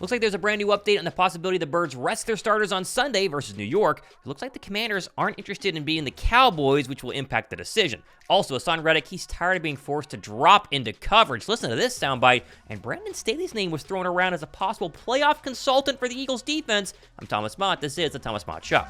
Looks like there's a brand new update on the possibility the Birds rest their starters on Sunday versus New York. It looks like the Commanders aren't interested in beating the Cowboys, which will impact the decision. Also, Haason Reddick, he's tired of being forced to drop into coverage. Listen to this soundbite. And Brandon Staley's name was thrown around as a possible playoff consultant for the Eagles defense. I'm Thomas Mott. This is the Thomas Mott Show.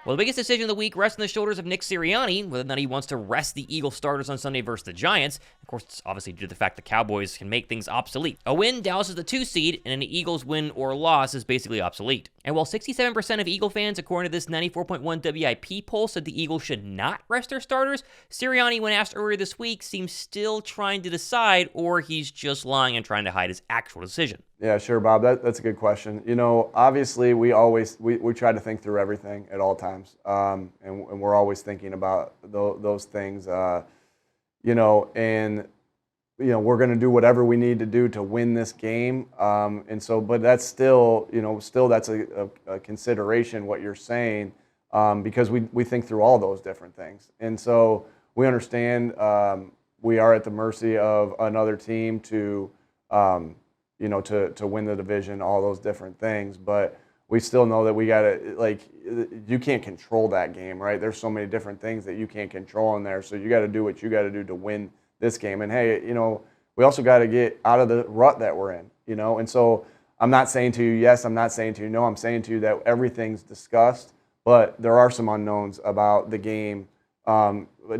Well, the biggest decision of the week rests on the shoulders of Nick Sirianni, whether or not he wants to rest the Eagles starters on Sunday versus the Giants. Of course, it's obviously due to the fact the Cowboys can make things obsolete. A win, Dallas is the 2 seed, and an Eagles win or loss is basically obsolete. And while 67% of Eagle fans, according to this 94.1 WIP poll, said the Eagles should not rest their starters, Sirianni, when asked earlier this week, seems still trying to decide, or he's just lying and trying to hide his actual decision. Yeah, sure, Bob. That's a good question. You know, obviously, we try to think through everything at all times, and we're always thinking about those things. We're going to do whatever we need to do to win this game. But that's still that's a consideration what you're saying, because we think through all those different things, and so we understand we are at the mercy of another team to win the division, all those different things. But we still know that we got to, you can't control that game, right? There's so many different things that you can't control in there. So you got to do what you got to do to win this game. And hey, we also got to get out of the rut that we're in, And so I'm not saying to you yes, I'm not saying to you no. I'm saying to you that everything's discussed, but there are some unknowns about the game.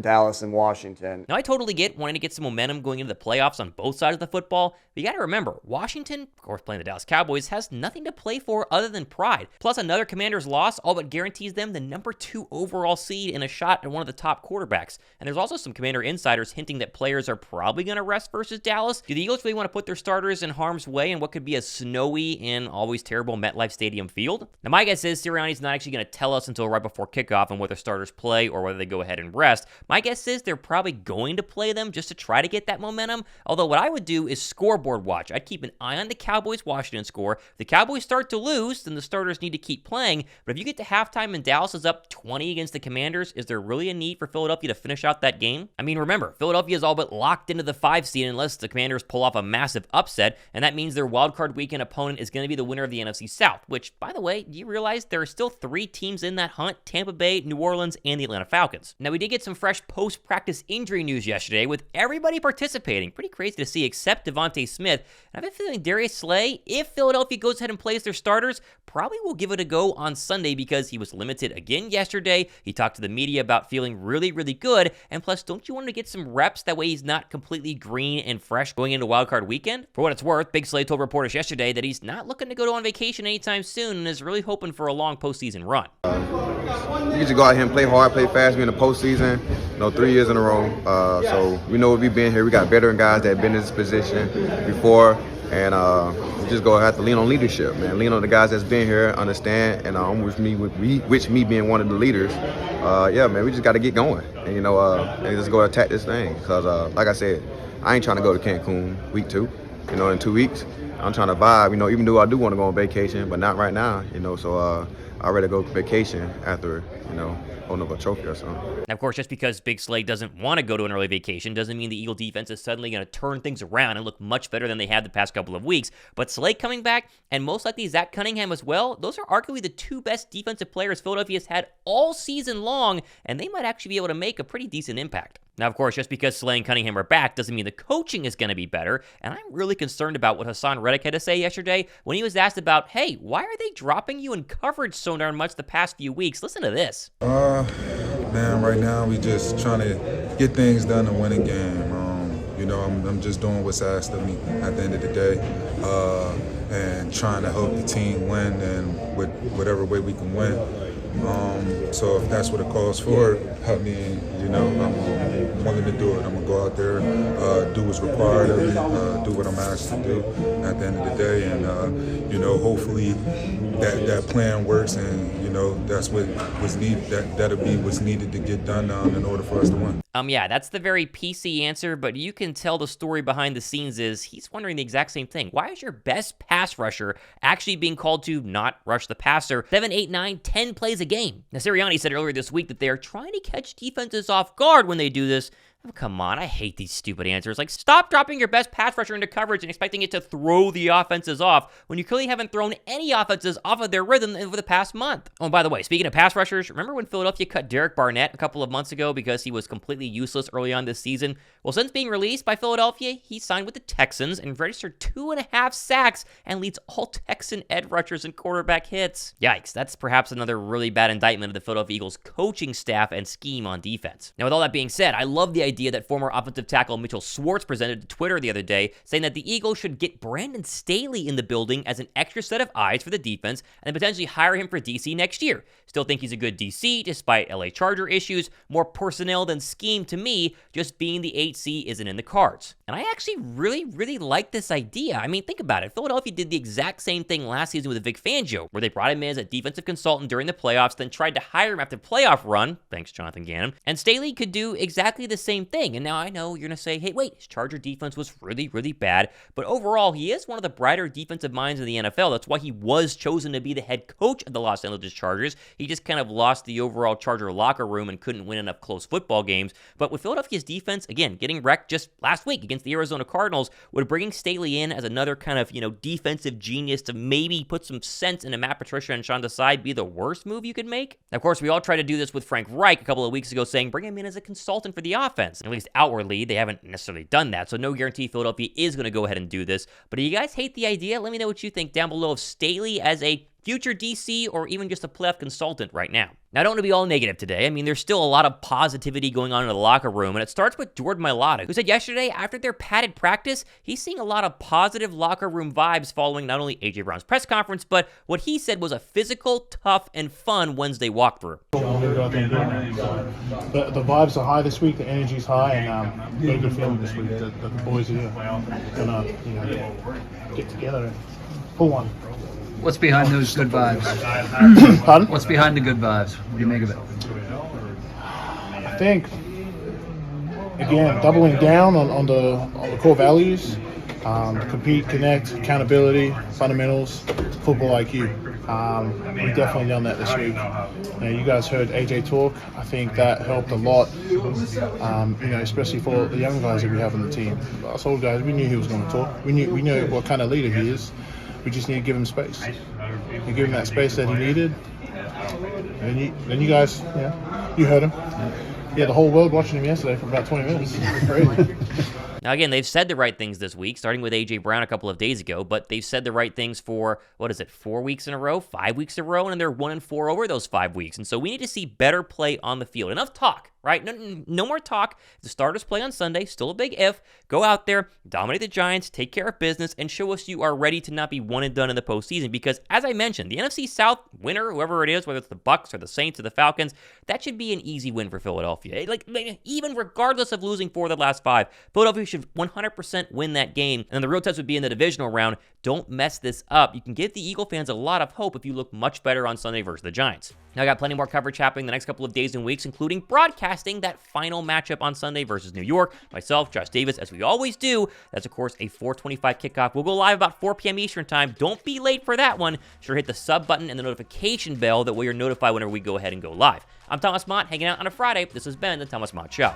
Dallas and Washington. Now, I totally get wanting to get some momentum going into the playoffs on both sides of the football, but you got to remember, Washington, of course playing the Dallas Cowboys, has nothing to play for other than pride. Plus, another Commanders loss all but guarantees them the number 2 overall seed and a shot at one of the top quarterbacks. And there's also some Commander insiders hinting that players are probably going to rest versus Dallas. Do the Eagles really want to put their starters in harm's way in what could be a snowy and always terrible MetLife Stadium field? Now, my guess is Sirianni's not actually going to tell us until right before kickoff on whether starters play or whether they go ahead and rest. My guess is they're probably going to play them just to try to get that momentum. Although what I would do is scoreboard watch. I'd keep an eye on the Cowboys-Washington score. If the Cowboys start to lose, then the starters need to keep playing. But if you get to halftime and Dallas is up 20 against the Commanders, is there really a need for Philadelphia to finish out that game? I mean, remember, Philadelphia is all but locked into the 5 seed unless the Commanders pull off a massive upset, and that means their wildcard weekend opponent is going to be the winner of the NFC South, which, by the way, do you realize there are still 3 teams in that hunt? Tampa Bay, New Orleans, and the Atlanta Falcons. Now, we did get some fresh post-practice injury news yesterday with everybody participating. Pretty crazy to see except Devontae Smith. And I've been feeling Darius Slay, if Philadelphia goes ahead and plays their starters, probably will give it a go on Sunday because he was limited again yesterday. He talked to the media about feeling really, really good. And plus, don't you want to get some reps? That way he's not completely green and fresh going into wildcard weekend. For what it's worth, Big Slay told reporters yesterday that he's not looking to go on vacation anytime soon and is really hoping for a long postseason run. You get to go out here and play hard, play fast, be in the postseason, 3 years in a row. So we know we've been here. We got veteran guys that have been in this position before, and we just go have to lean on leadership, man. Lean on the guys that's been here, understand, and with me being one of the leaders. Man, we just got to get going, and and just go attack this thing. Because like I said, I ain't trying to go to Cancun week 2. In 2 weeks, I'm trying to vibe. Even though I do want to go on vacation, but not right now. So I'd rather go vacation after holding up a trophy or something. Now, of course, just because Big Slay doesn't want to go to an early vacation doesn't mean the Eagle defense is suddenly going to turn things around and look much better than they had the past couple of weeks. But Slay coming back, and most likely Zach Cunningham as well, those are arguably the 2 best defensive players Philadelphia has had all season long, and they might actually be able to make a pretty decent impact. Now, of course, just because Slay and Cunningham are back doesn't mean the coaching is going to be better, and I'm really concerned about what Haason Reddick had to say yesterday when he was asked about, hey, why are they dropping you in coverage so darn much the past few weeks? Listen to this. Man, right now we just trying to get things done and win a game. I'm just doing what's asked of me at the end of the day, and trying to help the team win and with whatever way we can win. So if that's what it calls for, help me. I'm willing to do it. I'm gonna go out there, do what's required of me, do what I'm asked to do at the end of the day, and hopefully that plan works, and that's what was needed. That'll be what's needed to get done in order for us to win. Yeah, that's the very PC answer, but you can tell the story behind the scenes is he's wondering the exact same thing. Why is your best pass rusher actually being called to not rush the passer 7, 8, 9, 10 plays a game? Now, Sirianni said earlier this week that they are trying to catch defenses off guard when they do this. Oh, come on, I hate these stupid answers. Like, stop dropping your best pass rusher into coverage and expecting it to throw the offenses off when you clearly haven't thrown any offenses off of their rhythm over the past month. Oh, and by the way, speaking of pass rushers, remember when Philadelphia cut Derek Barnett a couple of months ago because he was completely useless early on this season? Well, since being released by Philadelphia, he signed with the Texans and registered 2.5 sacks and leads all Texan edge rushers in quarterback hits. Yikes, that's perhaps another really bad indictment of the Philadelphia Eagles coaching staff and scheme on defense. Now, with all that being said, I love the idea that former offensive tackle Mitchell Schwartz presented to Twitter the other day, saying that the Eagles should get Brandon Staley in the building as an extra set of eyes for the defense and then potentially hire him for DC next year. Still think he's a good DC despite LA Charger issues. More personnel than scheme to me, just being the HC isn't in the cards. And I actually really like this idea. I mean, think about it. Philadelphia did the exact same thing last season with Vic Fangio, where they brought him in as a defensive consultant during the playoffs, then tried to hire him after the playoff run. Thanks, Jonathan Gannon. And Staley could do exactly the same thing. And now I know you're going to say, hey, wait, his Charger defense was really bad. But overall, he is one of the brighter defensive minds in the NFL. That's why he was chosen to be the head coach of the Los Angeles Chargers. He just kind of lost the overall Charger locker room and couldn't win enough close football games. But with Philadelphia's defense, again, getting wrecked just last week against the Arizona Cardinals, would bringing Staley in as another kind of, defensive genius to maybe put some sense into Matt Patricia and Sean Desai be the worst move you could make? Of course, we all tried to do this with Frank Reich a couple of weeks ago, saying bring him in as a consultant for the offense. At least outwardly, they haven't necessarily done that, so no guarantee Philadelphia is going to go ahead and do this. But do you guys hate the idea? Let me know what you think down below of Staley as a future DC or even just a playoff consultant right now. Now, I don't want to be all negative today. I mean, there's still a lot of positivity going on in the locker room, and it starts with Jordan Mailata, who said yesterday after their padded practice, he's seeing a lot of positive locker room vibes following not only A.J. Brown's press conference, but what he said was a physical, tough, and fun Wednesday walkthrough. The vibes are high this week, the energy's high, and got a good feeling this week that the boys are gonna get together and pull one. What's behind those good vibes? Pardon? What's behind the good vibes? What do you make of it? I think, again, doubling down on the core values, compete, connect, accountability, fundamentals, football IQ. We've definitely done that this week. You guys heard AJ talk. I think that helped a lot, especially for the young guys that we have on the team. Us old guys, we knew he was going to talk. We knew what kind of leader he is. We just need to give him space. We give him that space that he needed. And you guys, you heard him. Yeah, the whole world watching him yesterday for about 20 minutes. Crazy. Now, again, they've said the right things this week, starting with A.J. Brown a couple of days ago, but they've said the right things for, 4 weeks in a row, 5 weeks in a row, and they're 1-4 over those 5 weeks. And so we need to see better play on the field. Enough talk, right? No more talk. The starters play on Sunday, still a big if. Go out there, dominate the Giants, take care of business, and show us you are ready to not be one and done in the postseason. Because, as I mentioned, the NFC South winner, whoever it is, whether it's the Bucs or the Saints or the Falcons, that should be an easy win for Philadelphia. Like even regardless of losing 4 of the last 5, Philadelphia should 100% win that game. And then the real test would be in the divisional round. Don't mess this up. You can give the Eagle fans a lot of hope if you look much better on Sunday versus the Giants. Now, I got plenty more coverage happening the next couple of days and weeks, including broadcasting that final matchup on Sunday versus New York. Myself, Josh Davis, as we always do. That's, of course, a 4:25 kickoff. We'll go live about 4 p.m. Eastern time. Don't be late for that one. Sure, hit the sub button and the notification bell. That way you're notified whenever we go ahead and go live. I'm Thomas Mott, hanging out on a Friday. This has been the Thomas Mott Show.